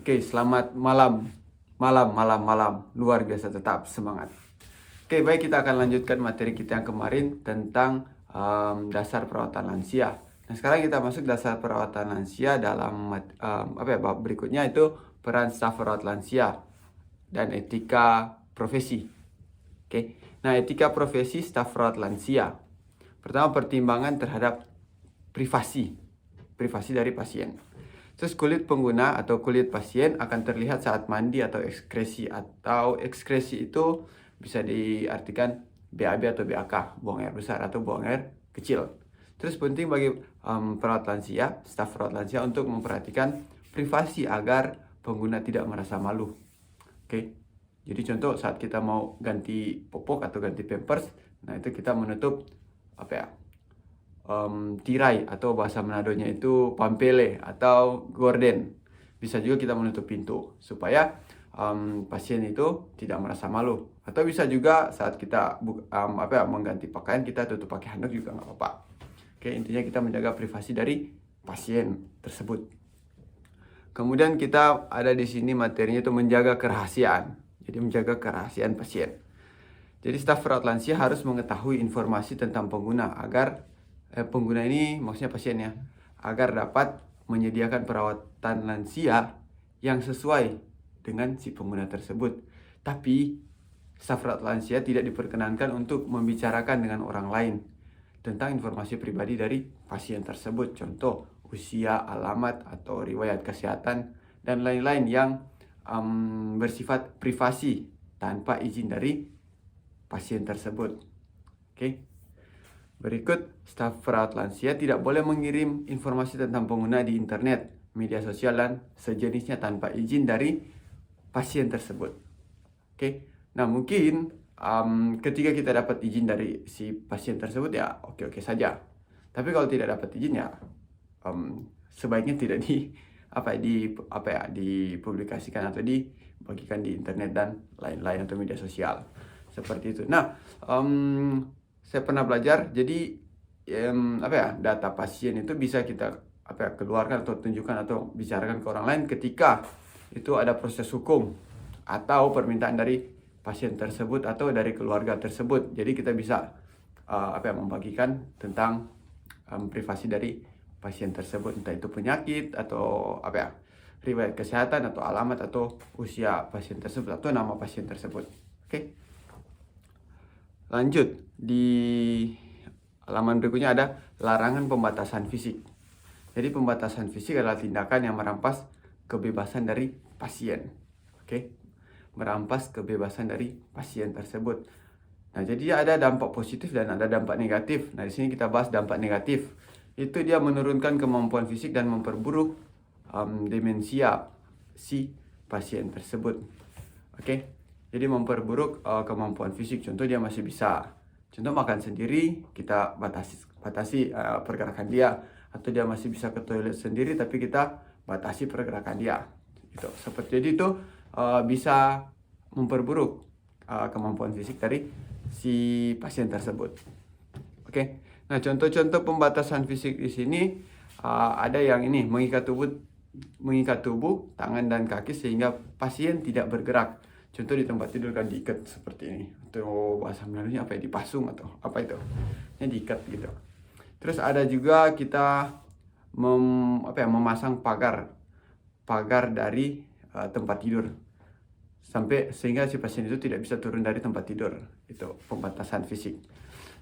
Oke, selamat malam. Malam. Luar biasa, tetap semangat. Oke, baik, kita akan lanjutkan materi kita yang kemarin tentang dasar perawatan lansia. Nah, sekarang kita masuk dasar perawatan lansia dalam bab berikutnya, itu peran staf perawat lansia dan etika profesi. Oke. Nah, etika profesi staf perawat lansia. Pertama, pertimbangan terhadap privasi dari pasien. Terus kulit pengguna atau kulit pasien akan terlihat saat mandi atau ekskresi. Atau ekskresi itu bisa diartikan BAB atau BAK, buang air besar atau buang air kecil. Terus penting bagi perawat lansia, staf perawat lansia untuk memperhatikan privasi agar pengguna tidak merasa malu. Oke. Jadi contoh saat kita mau ganti popok atau ganti pampers, nah itu kita menutup tirai atau bahasa Manadonya itu pampele atau gorden. Bisa juga kita menutup pintu supaya pasien itu tidak merasa malu. Atau bisa juga saat kita mengganti pakaian, kita tutup pakai handuk juga nggak apa-apa. Oke, intinya kita menjaga privasi dari pasien tersebut. Kemudian kita ada di sini materinya itu menjaga kerahasiaan. Jadi menjaga kerahasiaan pasien. Jadi staf perawat lansia harus mengetahui informasi tentang pengguna agar pengguna ini maksudnya pasiennya, agar dapat menyediakan perawatan lansia yang sesuai dengan si pengguna tersebut. Tapi staf perawat lansia tidak diperkenankan untuk membicarakan dengan orang lain tentang informasi pribadi dari pasien tersebut. Contoh usia, alamat atau riwayat kesehatan dan lain-lain yang bersifat privasi tanpa izin dari pasien tersebut. Oke. Berikut, staf perawat lansia tidak boleh mengirim informasi tentang pengguna di internet, media sosial, dan sejenisnya tanpa izin dari pasien tersebut. Oke. Nah, mungkin ketika kita dapat izin dari si pasien tersebut ya oke saja. Tapi kalau tidak dapat izin ya sebaiknya tidak dipublikasikan atau dibagikan di internet dan lain-lain atau media sosial. Seperti itu. Nah, saya pernah belajar, jadi data pasien itu bisa kita keluarkan atau tunjukkan atau bicarakan ke orang lain ketika itu ada proses hukum atau permintaan dari pasien tersebut atau dari keluarga tersebut. Jadi kita bisa membagikan tentang privasi dari pasien tersebut, entah itu penyakit atau riwayat kesehatan atau alamat atau usia pasien tersebut atau nama pasien tersebut. Oke. Lanjut, di halaman berikutnya ada larangan pembatasan fisik. Jadi pembatasan fisik adalah tindakan yang merampas kebebasan dari pasien. Oke. Merampas kebebasan dari pasien tersebut. Nah, jadi ada dampak positif dan ada dampak negatif. Nah, di sini kita bahas dampak negatif. Itu dia menurunkan kemampuan fisik dan memperburuk demensia si pasien tersebut. Oke. Jadi memperburuk kemampuan fisik. Contoh dia masih bisa, contoh makan sendiri, kita batasi pergerakan dia. Atau dia masih bisa ke toilet sendiri, tapi kita batasi pergerakan dia. Gitu. Jadi itu bisa memperburuk kemampuan fisik dari si pasien tersebut. Oke. Nah, contoh-contoh pembatasan fisik di sini ada yang ini, mengikat tubuh, tangan dan kaki sehingga pasien tidak bergerak. Contoh di tempat tidur kan diikat seperti ini. Atau bahasa Meladanya dipasung atau apa itu? Ini diikat gitu. Terus ada juga kita memasang pagar dari tempat tidur sehingga si pasien itu tidak bisa turun dari tempat tidur. Itu pembatasan fisik.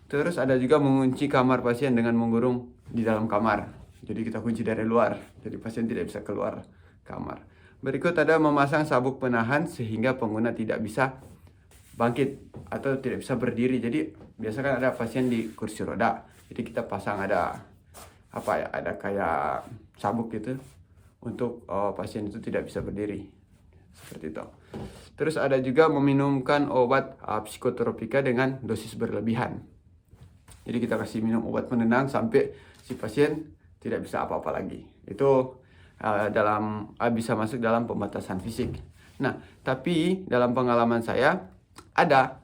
Terus ada juga mengunci kamar pasien dengan mengurung di dalam kamar. Jadi kita kunci dari luar. Jadi pasien tidak bisa keluar kamar. Berikut ada memasang sabuk penahan sehingga pengguna tidak bisa bangkit atau tidak bisa berdiri. Jadi biasa kan ada pasien di kursi roda. Jadi kita pasang ada kayak sabuk gitu untuk pasien itu tidak bisa berdiri. Seperti itu. Terus ada juga meminumkan obat psikotropika dengan dosis berlebihan. Jadi kita kasih minum obat penenang sampai si pasien tidak bisa apa-apa lagi. Itu bisa masuk dalam pembatasan fisik. Nah, tapi dalam pengalaman saya ada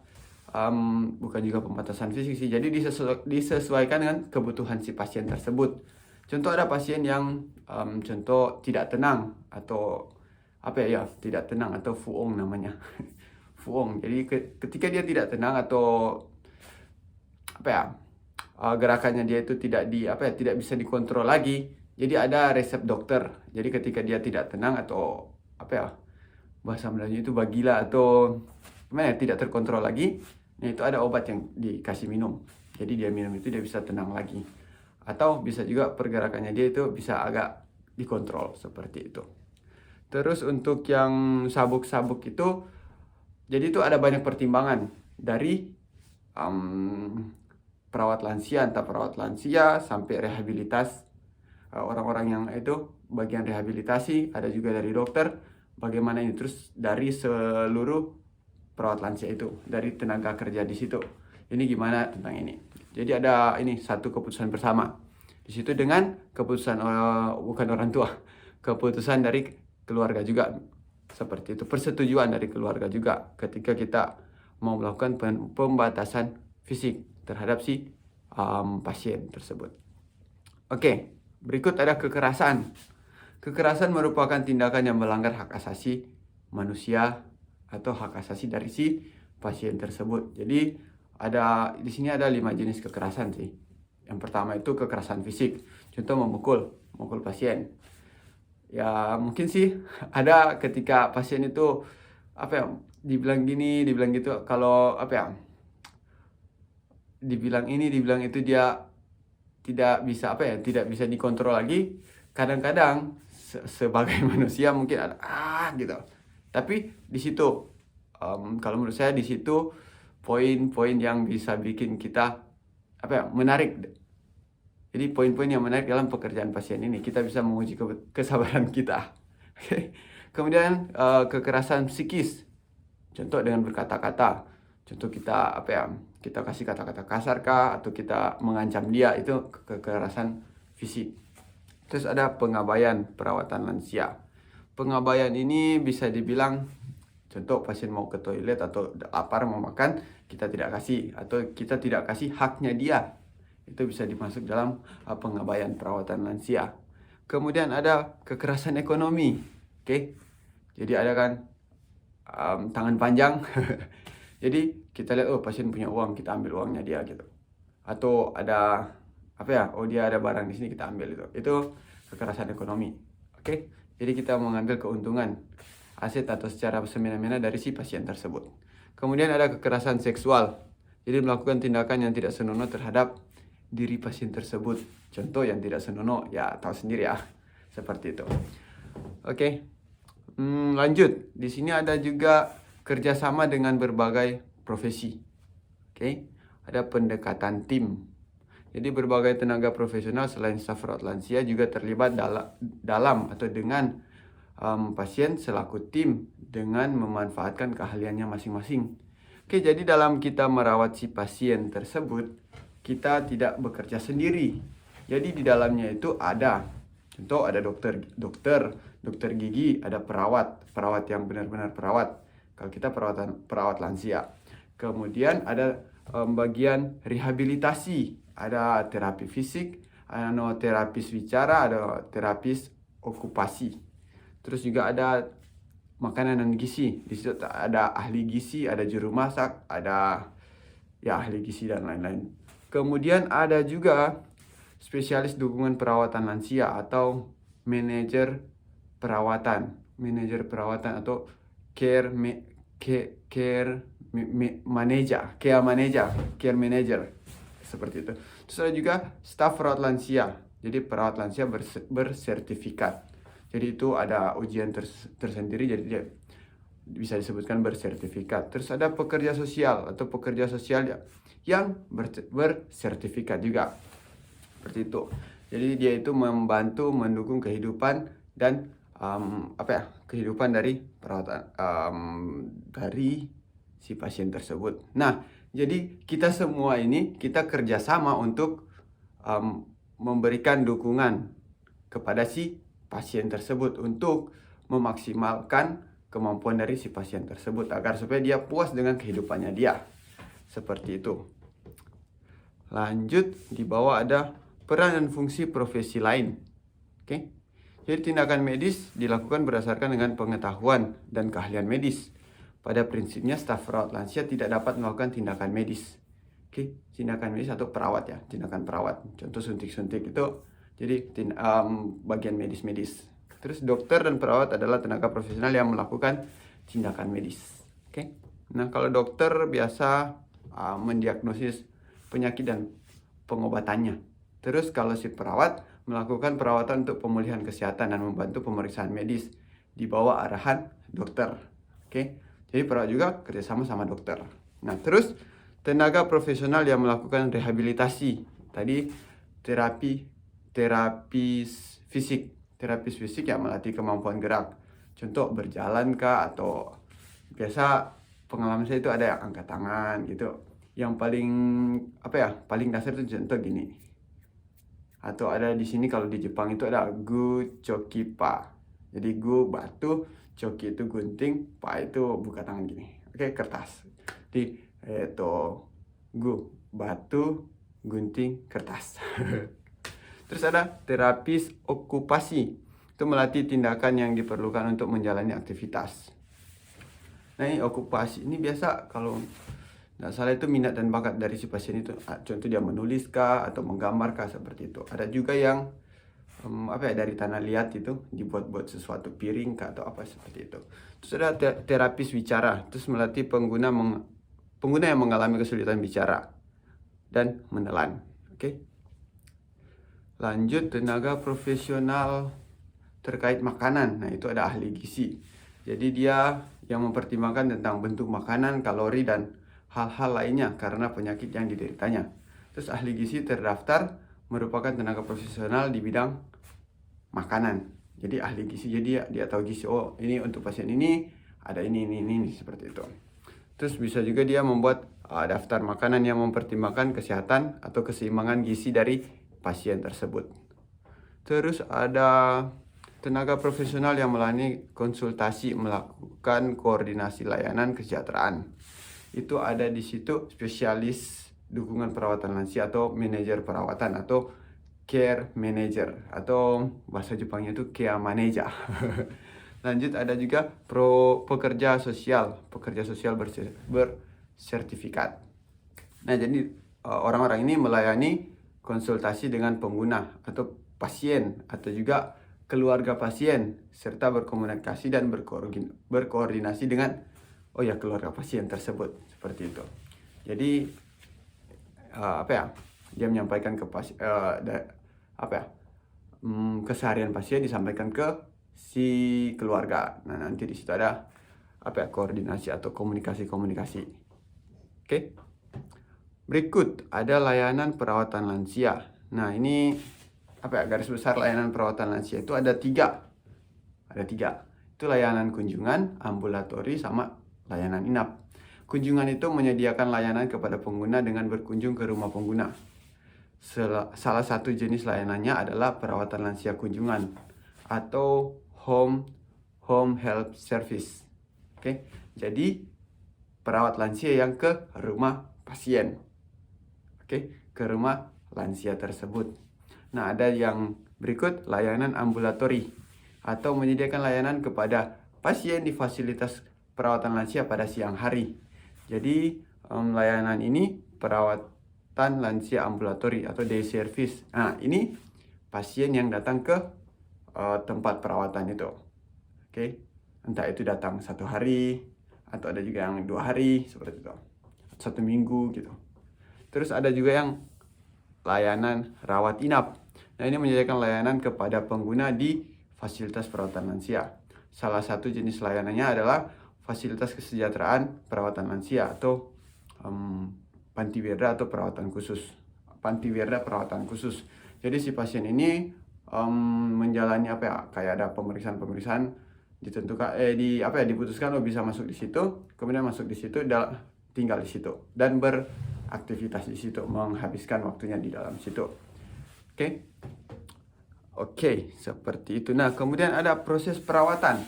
bukan juga pembatasan fisik sih. Jadi disesuaikan dengan kebutuhan si pasien tersebut. Contoh ada pasien yang contoh tidak tenang atau tidak tenang atau fuong namanya. Fuong. Jadi ketika dia tidak tenang atau gerakannya dia itu tidak bisa dikontrol lagi. Jadi ada resep dokter. Jadi ketika dia tidak tenang atau bahasa Melayunya itu bagila atau tidak terkontrol lagi, nah itu ada obat yang dikasih minum. Jadi dia minum itu dia bisa tenang lagi. Atau bisa juga pergerakannya dia itu bisa agak dikontrol seperti itu. Terus untuk yang sabuk-sabuk itu, jadi itu ada banyak pertimbangan dari perawat lansia, entah perawat lansia sampai rehabilitas orang-orang yang itu bagian rehabilitasi, ada juga dari dokter, bagaimana ini terus dari seluruh perawat lansia itu, dari tenaga kerja di situ. Ini gimana tentang ini? Jadi ada ini satu keputusan bersama. Di situ dengan keputusan bukan orang tua, keputusan dari keluarga juga. Seperti itu, persetujuan dari keluarga juga ketika kita mau melakukan pembatasan fisik terhadap si pasien tersebut. Oke, berikut ada kekerasan. Kekerasan merupakan tindakan yang melanggar hak asasi manusia atau hak asasi dari si pasien tersebut. Jadi di sini ada 5 jenis kekerasan sih. Yang pertama itu kekerasan fisik. Contoh memukul pasien. Ya mungkin sih ada ketika pasien itu dibilang gini, dibilang gitu, kalau dibilang ini, dibilang itu, dia tidak bisa tidak bisa dikontrol lagi. Kadang-kadang sebagai manusia mungkin ada gitu. Tapi di situ kalau menurut saya di situ poin-poin yang bisa bikin kita menarik. Jadi poin-poin yang menarik dalam pekerjaan pasien ini, kita bisa menguji kesabaran kita. Kemudian kekerasan psikis, contoh dengan berkata-kata. Contoh kita kita kasih kata-kata kasar kah, atau kita mengancam dia, itu kekerasan fisik. Terus ada pengabaian perawatan lansia. Pengabaian ini bisa dibilang, contoh pasien mau ke toilet atau lapar mau makan, kita tidak kasih, atau kita tidak kasih haknya dia. Itu bisa dimasuk dalam pengabaian perawatan lansia. Kemudian ada kekerasan ekonomi. Oke. Jadi ada kan tangan panjang. Jadi kita lihat pasien punya uang, kita ambil uangnya dia gitu. Atau ada dia ada barang di sini, kita ambil itu. Itu kekerasan ekonomi. Oke. Jadi kita mengambil keuntungan aset atau secara semena-mena dari si pasien tersebut. Kemudian ada kekerasan seksual. Jadi melakukan tindakan yang tidak senonoh terhadap diri pasien tersebut. Contoh yang tidak senonoh, ya tahu sendiri ya. Seperti itu. Oke. Lanjut. Di sini ada juga kerjasama dengan berbagai profesi. Oke. Ada pendekatan tim. Jadi berbagai tenaga profesional selain staf perawat lansia juga terlibat dalam atau dengan pasien selaku tim dengan memanfaatkan keahliannya masing-masing. Oke, jadi dalam kita merawat si pasien tersebut, kita tidak bekerja sendiri. Jadi di dalamnya itu ada, contoh ada dokter gigi, ada perawat yang benar-benar perawat. Kalau kita perawat lansia. Kemudian ada bagian rehabilitasi, ada terapi fisik, ada terapis bicara, ada terapis okupasi. Terus juga ada makanan dan gizi. Di situ ada ahli gizi, ada juru masak, ada ahli gizi dan lain-lain. Kemudian ada juga spesialis dukungan perawatan lansia atau manajer perawatan atau care manager seperti itu. Terus ada juga staf perawat lansia. Jadi perawat lansia bersertifikat. Jadi itu ada ujian tersendiri, jadi dia bisa disebutkan bersertifikat. Terus ada pekerja sosial atau pekerja sosial yang bersertifikat juga. Seperti itu. Jadi dia itu membantu mendukung kehidupan dan kehidupan dari perawatan dari si pasien tersebut. Nah, jadi kita semua ini kita kerjasama untuk memberikan dukungan kepada si pasien tersebut untuk memaksimalkan kemampuan dari si pasien tersebut agar supaya dia puas dengan kehidupannya dia. Seperti itu. Lanjut, di bawah ada peran dan fungsi profesi lain. Oke. Jadi tindakan medis dilakukan berdasarkan dengan pengetahuan dan keahlian medis. Pada prinsipnya staf perawat lansia tidak dapat melakukan tindakan medis. Oke, tindakan medis atau perawat ya, tindakan perawat. Contoh suntik-suntik itu jadi bagian medis-medis. Terus dokter dan perawat adalah tenaga profesional yang melakukan tindakan medis. Oke. Nah, kalau dokter biasa mendiagnosis penyakit dan pengobatannya. Terus kalau si perawat melakukan perawatan untuk pemulihan kesehatan dan membantu pemeriksaan medis di bawah arahan dokter. Oke. Jadi perawat juga kerjasama sama dokter. Nah, terus tenaga profesional yang melakukan rehabilitasi. Tadi terapis fisik yang melatih kemampuan gerak. Contoh berjalan kah, atau biasa pengalaman saya itu ada yang angkat tangan gitu. Yang paling dasar itu contoh gini. Atau ada di sini kalau di Jepang itu ada gu choki pa. Jadi gu batu, choki itu gunting, pa itu buka tangan gini. Oke, kertas. Di gu batu, gunting, kertas. Terus ada terapis okupasi. Itu melatih tindakan yang diperlukan untuk menjalani aktivitas. Nah, ini okupasi ini biasa kalau nggak salah itu minat dan bakat dari si pasien itu. Contoh dia menulis kah atau menggambar kah, seperti itu. Ada juga yang dari tanah liat itu dibuat-buat sesuatu, piring kah atau apa seperti itu. Terus ada terapis bicara. Terus melatih pengguna yang mengalami kesulitan bicara dan menelan. Oke. Lanjut, tenaga profesional terkait makanan. Nah, itu ada ahli gizi. Jadi dia yang mempertimbangkan tentang bentuk makanan, kalori, dan hal-hal lainnya karena penyakit yang dideritanya. Terus ahli gizi terdaftar merupakan tenaga profesional di bidang makanan. Jadi ahli gizi, jadi dia tahu gizi. Oh, ini untuk pasien ini ada ini seperti itu. Terus bisa juga dia membuat daftar makanan yang mempertimbangkan kesehatan atau keseimbangan gizi dari pasien tersebut. Terus ada tenaga profesional yang melayani konsultasi, melakukan koordinasi layanan kesejahteraan. Itu ada di situ spesialis dukungan perawatan lansia atau manajer perawatan atau care manager, atau bahasa Jepangnya itu care manager. Lanjut, ada juga pekerja sosial bersertifikat. Nah, jadi orang-orang ini melayani konsultasi dengan pengguna atau pasien atau juga keluarga pasien, serta berkomunikasi dan berkoordinasi dengan keluarga pasien tersebut, seperti itu. Jadi dia menyampaikan ke pasien keseharian pasien disampaikan ke si keluarga. Nah, nanti di situ ada koordinasi atau komunikasi. Oke. Berikut ada layanan perawatan lansia. Nah, ini garis besar layanan perawatan lansia itu ada tiga. Itu layanan kunjungan, ambulatori, sama layanan inap. Kunjungan itu menyediakan layanan kepada pengguna dengan berkunjung ke rumah pengguna. Salah satu jenis layanannya adalah perawatan lansia kunjungan atau home health service. Oke. Jadi perawat lansia yang ke rumah pasien. Oke, ke rumah lansia tersebut. Nah, ada yang berikut layanan ambulatori atau menyediakan layanan kepada pasien di fasilitas perawatan lansia pada siang hari. Jadi layanan ini perawatan lansia ambulatori atau day service. Nah, ini pasien yang datang ke tempat perawatan itu. Oke, entah itu datang 1 hari atau ada juga yang 2 hari seperti itu, 1 minggu gitu. Terus ada juga yang layanan rawat inap. Nah, ini menyediakan layanan kepada pengguna di fasilitas perawatan lansia. Salah satu jenis layanannya adalah fasilitas kesejahteraan perawatan lansia atau pantiwerda atau perawatan khusus. Perawatan khusus. Jadi si pasien ini menjalani kayak ada pemeriksaan ditentukan diputuskan bisa masuk di situ, kemudian masuk di situ, tinggal di situ dan beraktivitas di situ, menghabiskan waktunya di dalam situ. Oke, seperti itu. Nah, kemudian ada proses perawatan.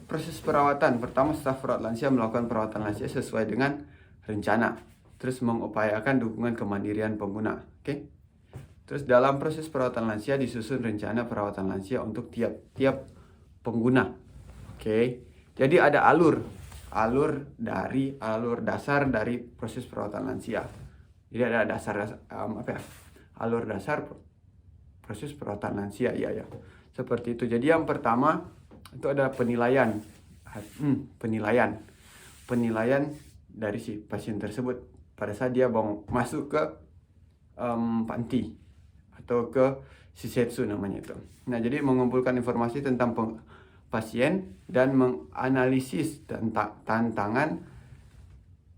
Pertama, staf perawat lansia melakukan perawatan lansia sesuai dengan rencana. Terus mengupayakan dukungan kemandirian pengguna. Terus dalam proses perawatan lansia disusun rencana perawatan lansia untuk tiap-tiap pengguna. Oke. Jadi ada alur dasar dari proses perawatan lansia. Jadi ada alur dasar proses perawatan lansia, ya. Seperti itu. Jadi yang pertama itu ada penilaian dari si pasien tersebut pada saat dia mau masuk ke panti atau ke shisetsu namanya itu. Nah, jadi mengumpulkan informasi tentang pasien dan menganalisis tantangan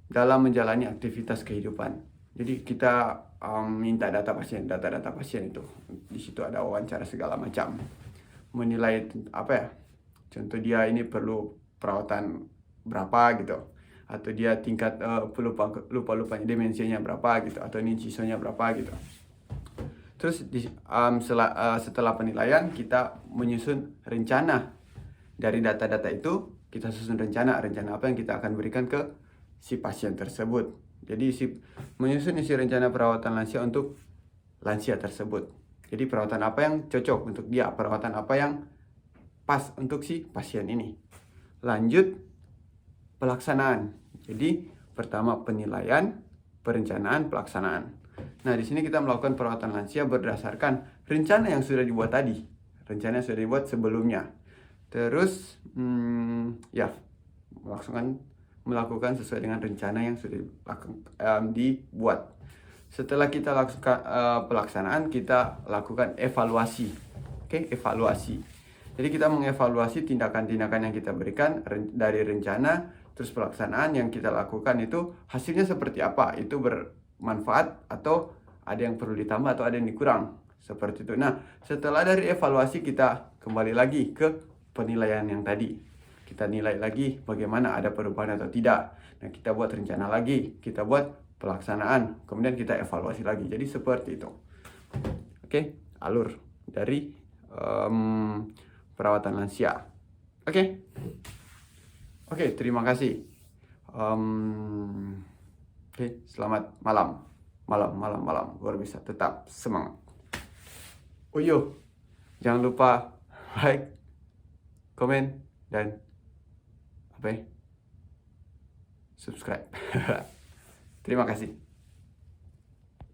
dalam menjalani aktivitas kehidupan. Jadi kita minta data pasien itu. Di situ ada wawancara segala macam. Menilai contoh dia ini perlu perawatan berapa gitu, atau dia tingkat lupa-lupanya demensianya berapa gitu, atau ini cisonya berapa gitu. Terus setelah penilaian kita menyusun rencana. Dari data-data itu kita susun rencana apa yang kita akan berikan ke si pasien tersebut. Jadi menyusun isi rencana perawatan lansia untuk lansia tersebut. Jadi perawatan apa yang cocok untuk dia, perawatan apa yang pas untuk si pasien ini. Lanjut pelaksanaan. Jadi pertama penilaian, perencanaan, pelaksanaan. Nah, di sini kita melakukan perawatan lansia berdasarkan rencana yang sudah dibuat tadi. Rencana yang sudah dibuat sebelumnya. Terus melakukan sesuai dengan rencana yang sudah dibuat. Setelah kita lakukan pelaksanaan, kita lakukan evaluasi. Evaluasi. Jadi kita mengevaluasi tindakan-tindakan yang kita berikan dari rencana, terus pelaksanaan yang kita lakukan itu hasilnya seperti apa, itu bermanfaat atau ada yang perlu ditambah atau ada yang dikurang, seperti itu. Nah, setelah dari evaluasi kita kembali lagi ke penilaian yang tadi. Kita nilai lagi bagaimana ada perubahan atau tidak. Nah, kita buat rencana lagi, kita buat pelaksanaan, kemudian kita evaluasi lagi. Jadi seperti itu. Alur dari perawatan lansia. Terima kasih. Selamat malam. Malam. Luar biasa. Tetap semangat. Jangan lupa like, komen, dan subscribe. Terima kasih.